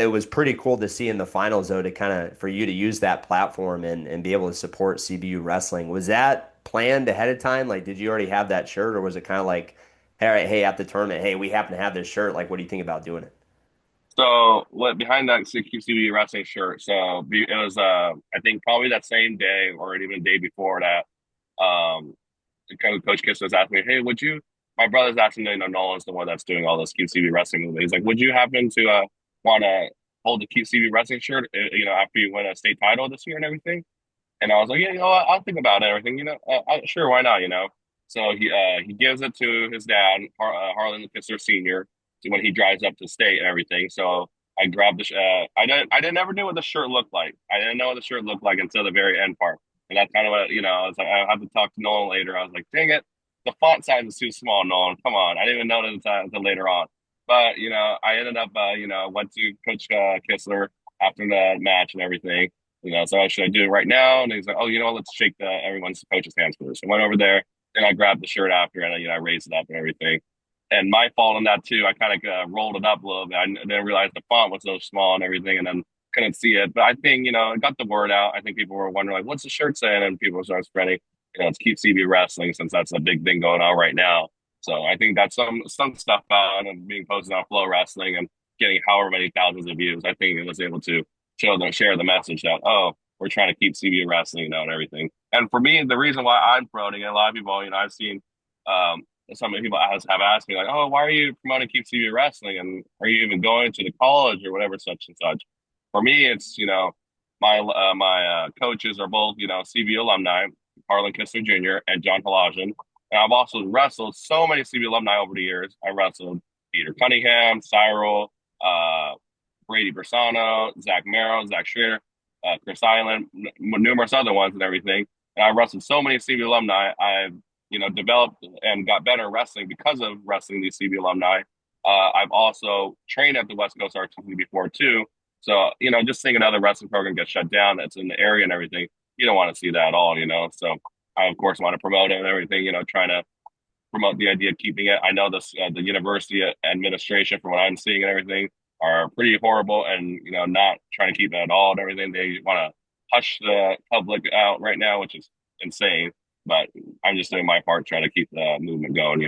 it was pretty cool to see in the finals though to kind of for you to use that platform and be able to support CBU wrestling. Was that planned ahead of time? Like, did you already have that shirt, or was it kind of like, all right, hey, at the tournament, hey, we happen to have this shirt. Like, what do you think about doing it? So what behind that CQCB wrestling shirt? It was I think probably that same day or even the day before that. Coach Kiss was asking me, "Hey, would you?" My brother's asking me, Nolan's the one that's doing all this QCB wrestling movie. He's like, "Would you happen to want to hold the QCB wrestling shirt? After you win a state title this year and everything?" And I was like, "Yeah, I'll think about it. And everything, sure, why not? So he gives it to his dad, Harlan Kisser Senior, when he drives up to state and everything. So I grabbed I didn't ever knew what the shirt looked like. I didn't know what the shirt looked like until the very end part. And that's kind of what, I was like, I have to talk to Nolan later. I was like, dang it, the font size is too small, Nolan. Come on. I didn't even notice that until later on. But, I ended up, went to Coach Kistler after the match and everything. So should I do it right now? And he's like, oh, let's shake everyone's coach's hands first. I went over there and I grabbed the shirt after and, I raised it up and everything. And my fault on that too. I kind of rolled it up a little bit. I didn't realize the font was so small and everything, and then couldn't see it. But I think it got the word out. I think people were wondering like, "What's the shirt saying?" And people started spreading. It's Keep CB Wrestling since that's a big thing going on right now. So I think that's some stuff and being posted on Flow Wrestling and getting however many thousands of views. I think it was able to share the message that we're trying to keep CB Wrestling, and everything. And for me, the reason why I'm promoting it, a lot of people, I've seen um, some people have asked me like, "Oh, why are you promoting Keep CB Wrestling? And are you even going to the college or whatever, such and such?" For me, it's my coaches are both CB alumni, Harlan Kistler Jr. and John Halajan, and I've also wrestled so many CB alumni over the years. I wrestled Peter Cunningham, Cyril, uh, Brady Bersano, Zach Merrill, Zach Schrader, Chris Island, numerous other ones and everything. And I wrestled so many CB alumni. I've developed and got better at wrestling because of wrestling these CB alumni. I've also trained at the West Coast RTC before too. So, just seeing another wrestling program get shut down that's in the area and everything, you don't want to see that at all. So I, of course, want to promote it and everything, trying to promote the idea of keeping it. I know this the university administration, from what I'm seeing and everything, are pretty horrible and not trying to keep it at all and everything. They want to hush the public out right now, which is insane. But I'm just doing my part, trying to keep the movement going.